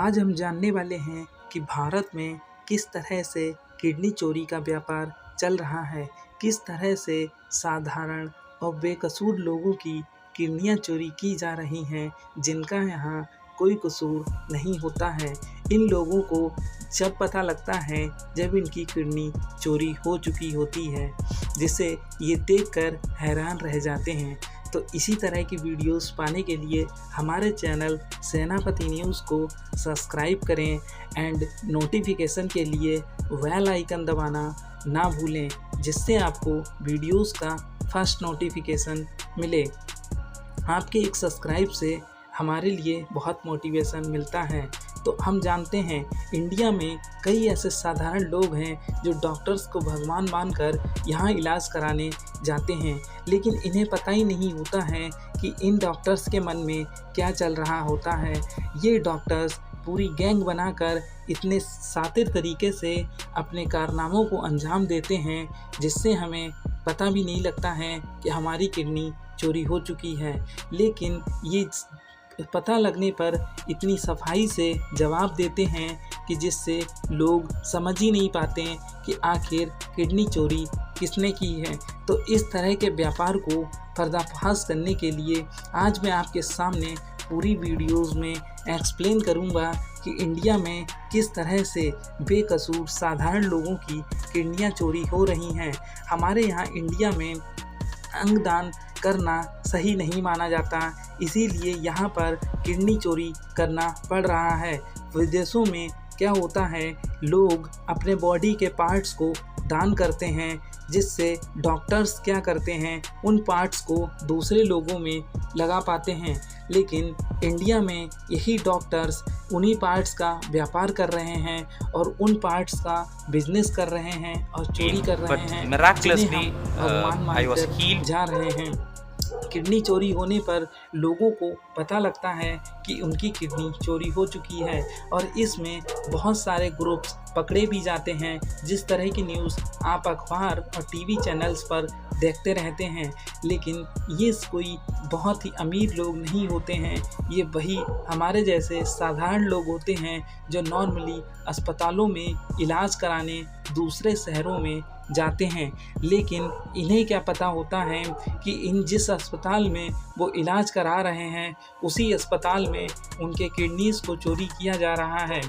आज हम जानने वाले हैं कि भारत में किस तरह से किडनी चोरी का व्यापार चल रहा है, किस तरह से साधारण और बेकसूर लोगों की किडनियां चोरी की जा रही हैं, जिनका यहाँ कोई कसूर नहीं होता है। इन लोगों को जब पता लगता है जब इनकी किडनी चोरी हो चुकी होती है, जिसे ये देखकर हैरान रह जाते हैं। तो इसी तरह की वीडियोस पाने के लिए हमारे चैनल सेनापति न्यूज़ को सब्सक्राइब करें एंड नोटिफिकेशन के लिए बेल आइकन दबाना ना भूलें, जिससे आपको वीडियोस का फर्स्ट नोटिफिकेशन मिले। आपके एक सब्सक्राइब से हमारे लिए बहुत मोटिवेशन मिलता है। तो हम जानते हैं इंडिया में कई ऐसे साधारण लोग हैं जो डॉक्टर्स को भगवान मानकर यहाँ इलाज कराने जाते हैं, लेकिन इन्हें पता ही नहीं होता है कि इन डॉक्टर्स के मन में क्या चल रहा होता है। ये डॉक्टर्स पूरी गैंग बनाकर इतने शातिर तरीके से अपने कारनामों को अंजाम देते हैं, जिससे हमें पता भी नहीं लगता है कि हमारी किडनी चोरी हो चुकी है। लेकिन ये पता लगने पर इतनी सफाई से जवाब देते हैं कि जिससे लोग समझ ही नहीं पाते कि आखिर किडनी चोरी किसने की है। तो इस तरह के व्यापार को पर्दाफाश करने के लिए आज मैं आपके सामने पूरी वीडियोस में एक्सप्लेन करूंगा कि इंडिया में किस तरह से बेकसूर साधारण लोगों की किडनियां चोरी हो रही हैं। हमारे यहाँ इंडिया में अंगदान करना सही नहीं माना जाता, इसीलिए यहाँ पर किडनी चोरी करना पड़ रहा है। विदेशों में क्या होता है, लोग अपने बॉडी के पार्ट्स को दान करते हैं, जिससे डॉक्टर्स क्या करते हैं, उन पार्ट्स को दूसरे लोगों में लगा पाते हैं। लेकिन इंडिया में यही डॉक्टर्स उन्हीं पार्ट्स का व्यापार कर रहे हैं और उन पार्ट्स का बिजनेस कर रहे हैं और चोरी कर रहे हैं, जिन्हें हम भगवान मानकर जा रहे हैं। किडनी चोरी होने पर लोगों को पता लगता है कि उनकी किडनी चोरी हो चुकी है और इसमें बहुत सारे ग्रुप्स पकड़े भी जाते हैं। जिस तरह की न्यूज़ आप अखबार और टीवी चैनल्स पर देखते रहते हैं, लेकिन ये कोई बहुत ही अमीर लोग नहीं होते हैं। ये वही हमारे जैसे साधारण लोग होते हैं जो नॉर्मली अस्पतालों में इलाज कराने दूसरे शहरों में जाते हैं। लेकिन इन्हें क्या पता होता है कि इन जिस अस्पताल में वो इलाज करा रहे हैं, उसी अस्पताल में उनके किडनीज़ को चोरी किया जा रहा है।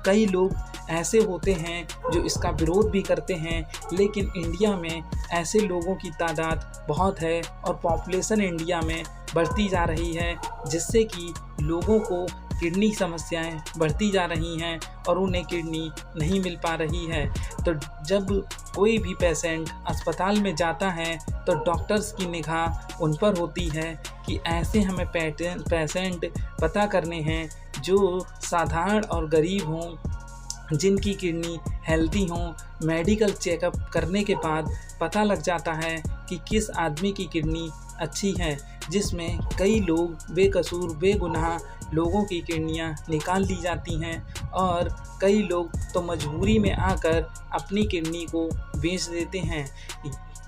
कई लोग ऐसे होते हैं जो इसका विरोध भी करते हैं, लेकिन इंडिया में ऐसे लोगों की तादाद बहुत है और पॉपुलेशन इंडिया में बढ़ती जा रही है, जिससे कि लोगों को किडनी समस्याएं बढ़ती जा रही हैं और उन्हें किडनी नहीं मिल पा रही है। तो जब कोई भी पेशेंट अस्पताल में जाता है तो डॉक्टर्स की निगाह उन पर होती है कि ऐसे हमें पेशेंट पता करने हैं जो साधारण और गरीब हों, जिनकी किडनी हेल्दी हों। मेडिकल चेकअप करने के बाद पता लग जाता है कि किस आदमी की किडनी अच्छी है, जिसमें कई लोग बेकसूर बेगुनाह लोगों की किडनियां निकाल ली जाती हैं और कई लोग तो मजबूरी में आकर अपनी किडनी को बेच देते हैं।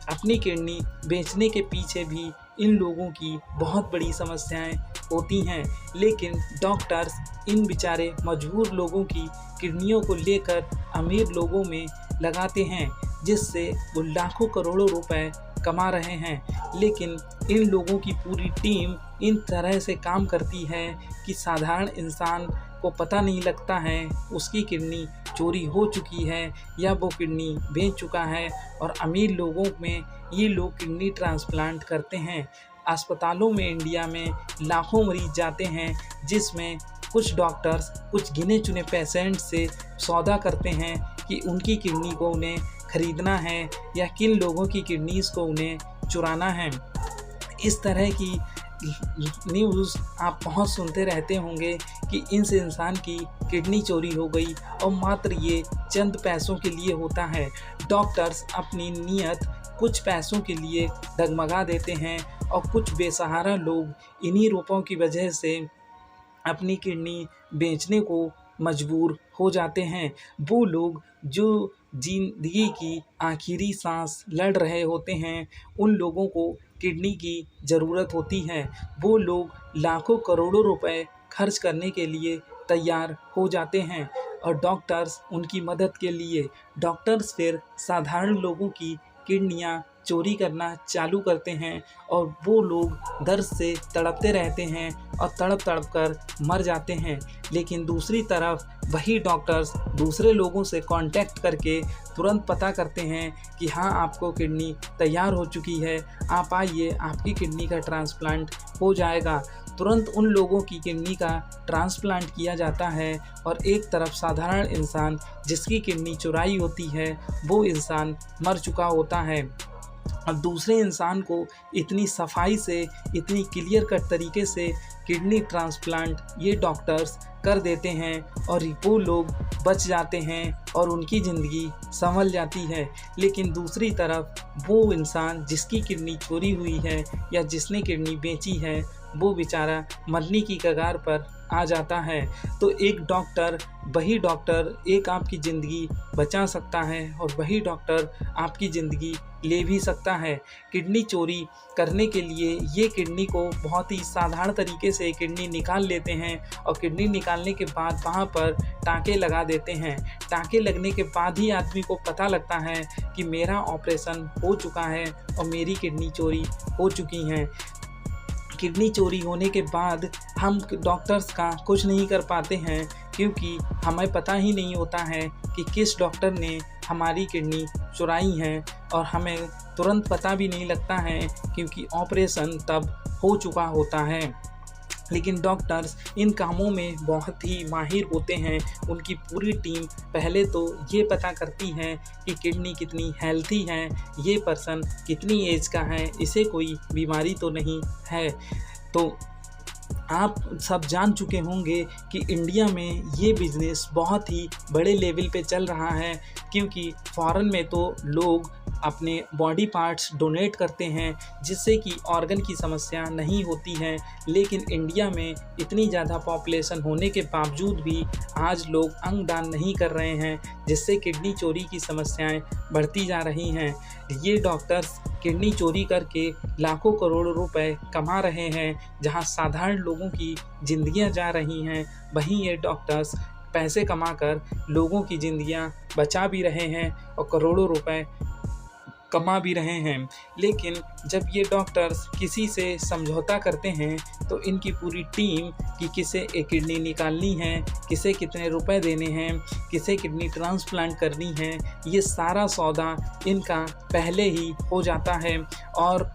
अपनी किडनी बेचने के पीछे भी इन लोगों की बहुत बड़ी समस्याएं होती हैं, लेकिन डॉक्टर्स इन बेचारे मजबूर लोगों की किडनियों को लेकर अमीर लोगों में लगाते हैं, जिससे वो लाखों करोड़ों रुपए कमा रहे हैं। लेकिन इन लोगों की पूरी टीम इन तरह से काम करती है कि साधारण इंसान को पता नहीं लगता है उसकी किडनी चोरी हो चुकी है या वो किडनी बेच चुका है। और अमीर लोगों में ये लोग किडनी ट्रांसप्लांट करते हैं। अस्पतालों में इंडिया में लाखों मरीज जाते हैं, जिसमें कुछ डॉक्टर्स कुछ गिने चुने पेशेंट से सौदा करते हैं कि उनकी किडनी को उन्हें खरीदना है या किन लोगों की किडनीज़ को उन्हें चुराना है। इस तरह की न्यूज़ आप बहुत सुनते रहते होंगे कि इस इंसान की किडनी चोरी हो गई और मात्र ये चंद पैसों के लिए होता है। डॉक्टर्स अपनी नीयत कुछ पैसों के लिए डगमगा देते हैं और कुछ बेसहारा लोग इन्हीं रुपयों की वजह से अपनी किडनी बेचने को मजबूर हो जाते हैं। वो लोग जो जिंदगी की आखिरी सांस लड़ रहे होते हैं, उन लोगों को किडनी की ज़रूरत होती है। वो लोग लाखों करोड़ों रुपए खर्च करने के लिए तैयार हो जाते हैं और डॉक्टर्स उनकी मदद के लिए डॉक्टर्स फिर साधारण लोगों की किडनियाँ चोरी करना चालू करते हैं और वो लोग दर्द से तड़पते रहते हैं और तड़प तड़प कर मर जाते हैं। लेकिन दूसरी तरफ वही डॉक्टर्स दूसरे लोगों से कांटेक्ट करके तुरंत पता करते हैं कि हाँ, आपको किडनी तैयार हो चुकी है, आप आइए, आपकी किडनी का ट्रांसप्लांट हो जाएगा। तुरंत उन लोगों की किडनी का ट्रांसप्लांट किया जाता है और एक तरफ साधारण इंसान जिसकी किडनी चुराई होती है वो इंसान मर चुका होता है। अब दूसरे इंसान को इतनी सफाई से, इतनी क्लियर कट तरीके से किडनी ट्रांसप्लांट ये डॉक्टर्स कर देते हैं और वो लोग बच जाते हैं और उनकी ज़िंदगी संभल जाती है। लेकिन दूसरी तरफ वो इंसान जिसकी किडनी चोरी हुई है या जिसने किडनी बेची है वो बेचारा मरने की कगार पर आ जाता है। तो वही डॉक्टर एक आपकी ज़िंदगी बचा सकता है और वही डॉक्टर आपकी ज़िंदगी ले भी सकता है। किडनी चोरी करने के लिए ये किडनी को बहुत ही साधारण तरीके से किडनी निकाल लेते हैं और किडनी निकालने के बाद वहाँ पर टाँके लगा देते हैं। टाँके लगने के बाद ही आदमी को पता लगता है कि मेरा ऑपरेशन हो चुका है और मेरी किडनी चोरी हो चुकी हैं। किडनी चोरी होने के बाद हम डॉक्टर्स का कुछ नहीं कर पाते हैं क्योंकि हमें पता ही नहीं होता है कि किस डॉक्टर ने हमारी किडनी चुराई है और हमें तुरंत पता भी नहीं लगता है क्योंकि ऑपरेशन तब हो चुका होता है। लेकिन डॉक्टर्स इन कामों में बहुत ही माहिर होते हैं। उनकी पूरी टीम पहले तो ये पता करती है कि किडनी कितनी हेल्थी है, ये पर्सन कितनी एज का है, इसे कोई बीमारी तो नहीं है। तो आप सब जान चुके होंगे कि इंडिया में ये बिज़नेस बहुत ही बड़े लेवल पे चल रहा है क्योंकि फ़ॉरेन में तो लोग अपने बॉडी पार्ट्स डोनेट करते हैं जिससे कि ऑर्गन की समस्या नहीं होती है। लेकिन इंडिया में इतनी ज़्यादा पॉपुलेशन होने के बावजूद भी आज लोग अंग दान नहीं कर रहे हैं जिससे किडनी चोरी की समस्याएं बढ़ती जा रही हैं। ये डॉक्टर्स किडनी चोरी करके लाखों करोड़ों रुपए कमा रहे हैं। जहां साधारण लोगों की ज़िंदगियां जा रही हैं वहीं ये डॉक्टर्स पैसे कमाकर लोगों की ज़िंदगियां बचा भी रहे हैं और करोड़ों रुपए कमा भी रहे हैं। लेकिन जब ये डॉक्टर्स किसी से समझौता करते हैं तो इनकी पूरी टीम कि किसे एक किडनी निकालनी है, किसे कितने रुपए देने हैं, किसे किडनी ट्रांसप्लांट करनी है, ये सारा सौदा इनका पहले ही हो जाता है और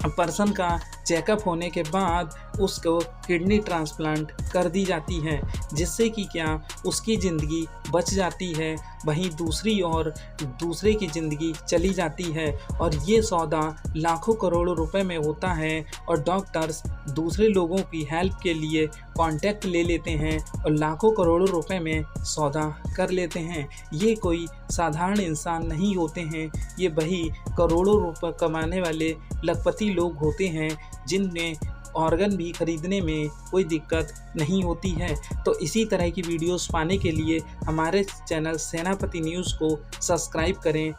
पर्सन का चेकअप होने के बाद उसको किडनी ट्रांसप्लांट कर दी जाती है जिससे कि क्या उसकी ज़िंदगी बच जाती है, वहीं दूसरी ओर दूसरे की ज़िंदगी चली जाती है और ये सौदा लाखों करोड़ों रुपए में होता है और डॉक्टर्स दूसरे लोगों की हेल्प के लिए कांटेक्ट ले लेते हैं और लाखों करोड़ों रुपए में सौदा कर लेते हैं। ये कोई साधारण इंसान नहीं होते हैं, ये वही करोड़ों रुपए कमाने वाले लखपति लोग होते हैं जिनमें ऑर्गन भी खरीदने में कोई दिक्कत नहीं होती है। तो इसी तरह की वीडियोस पाने के लिए हमारे चैनल सेनापति न्यूज़ को सब्सक्राइब करें